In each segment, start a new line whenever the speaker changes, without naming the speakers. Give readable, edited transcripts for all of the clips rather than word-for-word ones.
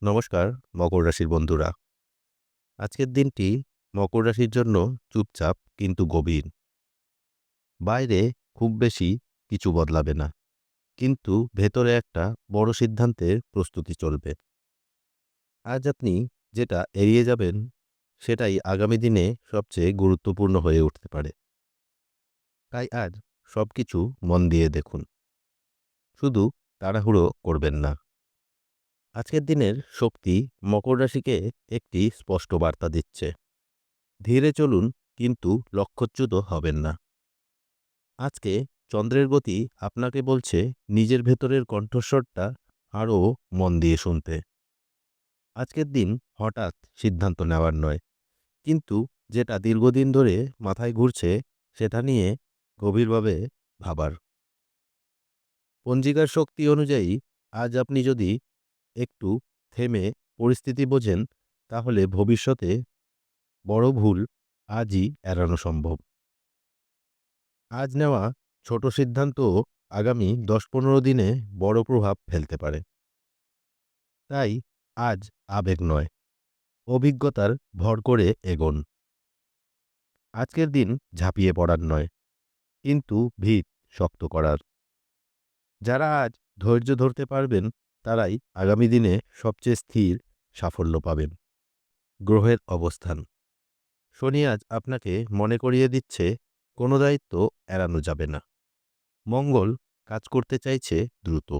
নমস্কার মকর রাশির বন্ধুরা। আজকের দিনটি মকর রাশির জন্য চুপচাপ কিন্তু গভীর। বাইরে খুব বেশি কিছু বদলাবে না, কিন্তু ভেতরে একটা বড় সিদ্ধান্তের প্রস্তুতি চলবে। আজ আপনি যেটা এড়িয়ে যাবেন সেটাই আগামী দিনে সবচেয়ে গুরুত্বপূর্ণ হয়ে উঠতে পারে। তাই আজ সবকিছু মন দিয়ে দেখুন, শুধু তাড়াহুড়ো করবেন না। আজকের দিনের শক্তি মকর রাশিকে একটি স্পষ্ট বার্তা দিচ্ছে। ধীরে চলুন, কিন্তু লক্ষ্যচ্যুত হবেন না। আজকে চন্দ্রের গতি আপনাকে বলছে নিজের ভেতরের কণ্ঠস্বরটা আরও মন দিয়ে শুনতে। আজকের দিন হঠাৎ সিদ্ধান্ত নেওয়ার নয়, কিন্তু যেটা দীর্ঘদিন ধরে মাথায় ঘুরছে সেটা নিয়ে গভীরভাবে ভাবার। পঞ্জিকার শক্তি অনুযায়ী আজ আপনি যদি একটু থেমে পরিস্থিতি বোঝেন, তাহলে ভবিষ্যতে বড় ভুল আজই এড়ানো সম্ভব। আজ নেওয়া ছোট সিদ্ধান্তও আগামী ১০-১৫ দিনে বড় প্রভাব ফেলতে পারে। তাই আজ আবেগ নয়, অভিজ্ঞতার ভর করে এগোন। আজকের দিন ঝাঁপিয়ে পড়ার নয়, কিন্তু ভিত শক্ত করার। যারা আজ ধৈর্য ধরতে পারবেন তারাই আগামী দিনে সবচেয়ে স্থির সাফল্য পাবেন। গ্রহের অবস্থান। শনি আজ আপনাকে মনে করিয়ে দিচ্ছে কোনো দায়িত্ব এড়ানো যাবে না। মঙ্গল কাজ করতে চাইছে দ্রুত,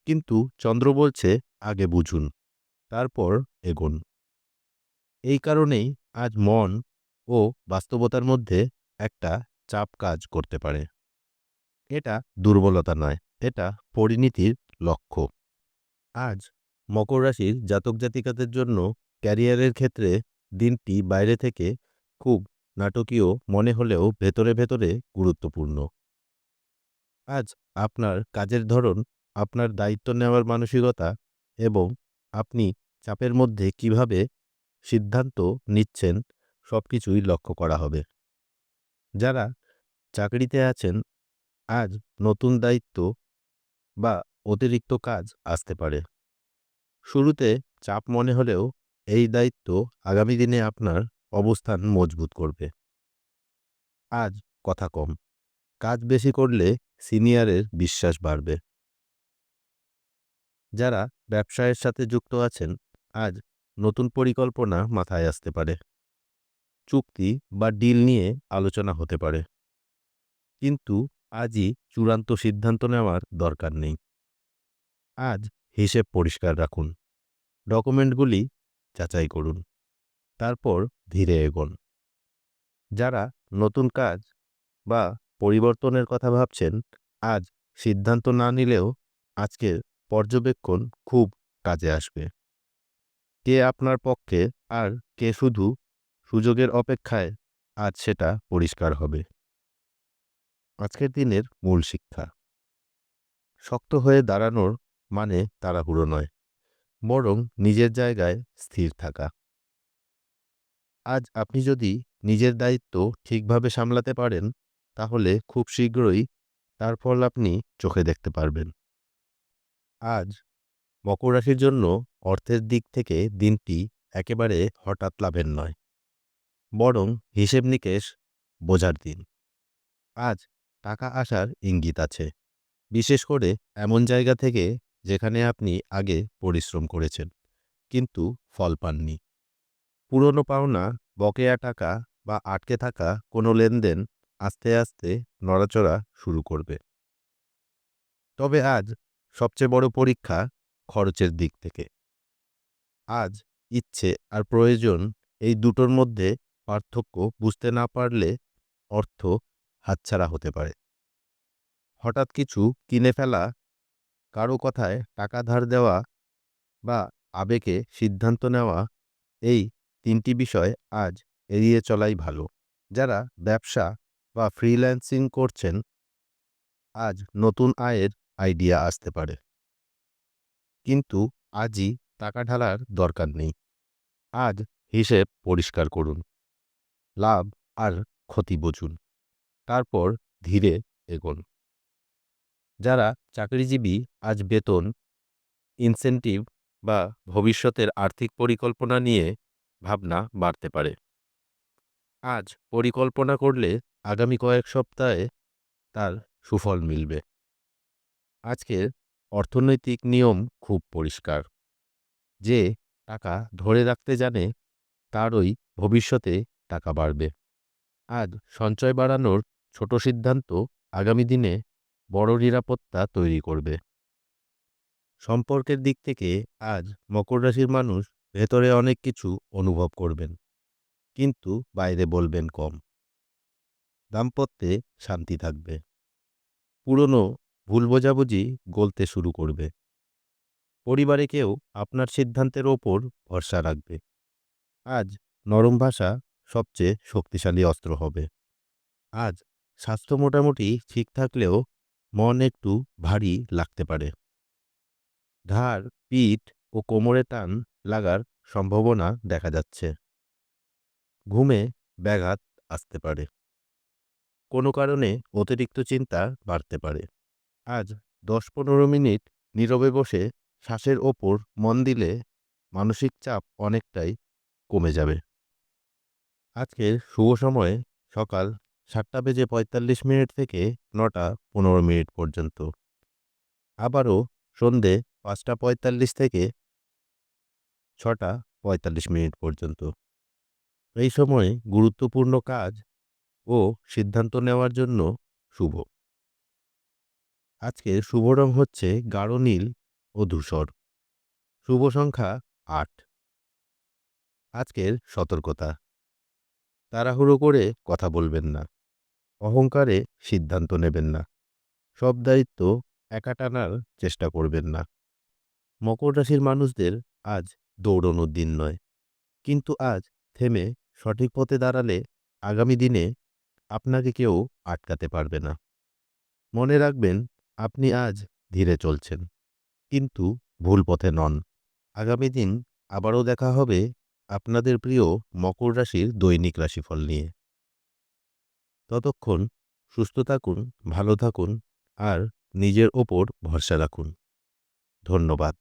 কিন্তু চন্দ্র বলছে আগে বুঝুন, তারপর এগোন। এই কারণেই আজ মন ও বাস্তবতার মধ্যে একটা চাপ কাজ করতে পারে। এটা দুর্বলতা নয়, এটা পরিণতির লক্ষ্য। আজ মকর রাশির জাতক জাতিকাদের জন্য ক্যারিয়ারের ক্ষেত্রে দিনটি বাইরে থেকে খুব নাটকীয় মনে হলেও ভেতরে ভেতরে গুরুত্বপূর্ণ। আজ আপনার কাজের ধরন, আপনার দায়িত্ব নেওয়ার মানসিকতা এবং আপনি চাপের মধ্যে কিভাবে সিদ্ধান্ত নিচ্ছেন সবকিছুই লক্ষ্য করা হবে। যারা চাকরিতে আছেন, আজ নতুন দায়িত্ব বা অতিরিক্ত কাজ আসতে পারে। শুরুতে চাপ মনে হলেও এই দায়িত্ব আগামী দিনে আপনার অবস্থান মজবুত করবে। আজ কথা কম, কাজ বেশি করলে সিনিয়রের বিশ্বাস বাড়বে। যারা ব্যবসায়ের সাথে যুক্ত আছেন, আজ নতুন পরিকল্পনা মাথায় আসতে পারে। চুক্তি বা ডিল নিয়ে আলোচনা হতে পারে, কিন্তু আজই চূড়ান্ত সিদ্ধান্ত নেওয়ার দরকার নেই। আজ হিসেব পরিষ্কার রাখুন, ডকুমেন্টগুলি যাচাই করুন, তারপর ধীরে এগোন। যারা নতুন কাজ বা পরিবর্তনের কথা ভাবছেন, আজ সিদ্ধান্ত না নিলেও আজকের পর্যবেক্ষণ খুব কাজে আসবে। কে আপনার পক্ষে আর কে শুধু সুযোগের অপেক্ষায়, আজ সেটা পরিষ্কার হবে। আজকের দিনের মূল শিক্ষা। শক্ত হয়ে দাঁড়ানোর মানে তাড়াহুড়ো নয়, বরং নিজের জায়গায় স্থির থাকা। আজ আপনি যদি নিজের দায়িত্ব ঠিকভাবে সামলাতে পারেন, তাহলে খুব শীঘ্রই তার ফল আপনি চোখে দেখতে পারবেন। আজ মকর রাশির জন্য অর্থের দিক থেকে দিনটি একেবারে হঠাৎ লাভের নয়, বরং হিসেব নিকেশ বোঝার দিন। আজ টাকা আসার ইঙ্গিত আছে, বিশেষ করে এমন জায়গা থেকে যেখানে আপনি আগে পরিশ্রম করেছেন, কিন্তু ফল পাননি। পুরনো পাওনা, বকেয়া টাকা বা আটকে থাকা কোনো লেনদেন আস্তে আস্তে নড়াচড়া শুরু করবে। তবে আজ সবচেয়ে বড় পরীক্ষা খরচের দিক থেকে। আজ ইচ্ছে আর প্রয়োজন, এই দুটোর মধ্যে পার্থক্য বুঝতে না পারলে অর্থ হাতছাড়া হতে পারে। হঠাৎ কিছু কিনে ফেলা, কারো কথায় টাকা ধার দেওয়া বা আবেগে সিদ্ধান্ত নেওয়া, এই তিনটি বিষয় আজ এড়িয়ে চলাই ভালো। যারা ব্যবসা বা ফ্রিল্যান্সিং করছেন, আজ নতুন আয়ের আইডিয়া আসতে পারে, কিন্তু আজই টাকা ঢালার দরকার নেই। আজ হিসেব পরিষ্কার করুন, লাভ আর ক্ষতি বুঝুন, তারপর ধীরে এগোন। যারা চাকরিজীবী, আজ বেতন, ইনসেনটিভ বা ভবিষ্যতের আর্থিক পরিকল্পনা নিয়ে ভাবনা বাড়তে পারে। আজ পরিকল্পনা করলে আগামী কয়েক সপ্তাহে তার সুফল মিলবে। আজকের অর্থনৈতিক নিয়ম খুব পরিষ্কার। যে টাকা ধরে রাখতে জানে তারই ভবিষ্যতে টাকা বাড়বে। আজ সঞ্চয় বাড়ানোর ছোট সিদ্ধান্ত আগামী দিনে বড় নিরাপত্তা তৈরি করবে। সম্পর্কের দিক থেকে আজ মকর রাশির মানুষ ভেতরে অনেক কিছু অনুভব করবেন, কিন্তু বাইরে বলবেন কম। দাম্পত্যে শান্তি থাকবে। পুরনো ভুল বোঝাবুঝি গলতে শুরু করবে। পরিবারে কেউ আপনার সিদ্ধান্তের ওপর ভরসা রাখবে। আজ নরম ভাষা সবচেয়ে শক্তিশালী অস্ত্র হবে। আজ স্বাস্থ্য মোটামুটি ঠিক থাকলেও মন একটু ভারী লাগতে পারে। ঘাড়, পিঠ ও কোমরে টান লাগার সম্ভাবনা দেখা যাচ্ছে। ঘুমে ব্যাঘাত আসতে পারে। কোনো কারণে অতিরিক্ত চিন্তা বাড়তে পারে। আজ 10-15 মিনিট নীরবে বসে শ্বাসের ওপর মন দিলে মানসিক চাপ অনেকটাই কমে যাবে। আজকের শুভ সময়ে সকাল 7:45 থেকে 9:15 পর্যন্ত। আবারও সন্ধে 5:45 থেকে 6:45 পর্যন্ত। এই সময়ে গুরুত্বপূর্ণ কাজ ও সিদ্ধান্ত নেওয়ার জন্য শুভ। আজকের শুভ রং হচ্ছে গাঢ় নীল ও ধূসর। শুভ সংখ্যা 8। আজকের সতর্কতা: তাড়াহুড়ো করে কথা বলবেন না। অহংকারে সিদ্ধান্ত নেবেন না। সব দায়িত্ব একা টানার চেষ্টা করবেন না। মকর রাশির মানুষদের আজ দৌড়নোর দিন নয়, কিন্তু আজ থেমে সঠিক পথে দাঁড়ালে আগামী দিনে আপনাকে কেউ আটকাতে পারবে না। মনে রাখবেন, আপনি আজ ধীরে চলছেন, কিন্তু ভুল পথে নন। আগামী দিন আবারও দেখা হবে আপনাদের প্রিয় মকর রাশির দৈনিক রাশিফল নিয়ে। ততক্ষণ সুস্থ থাকুন, ভালো থাকুন আর নিজের ওপর ভরসা রাখুন। ধন্যবাদ।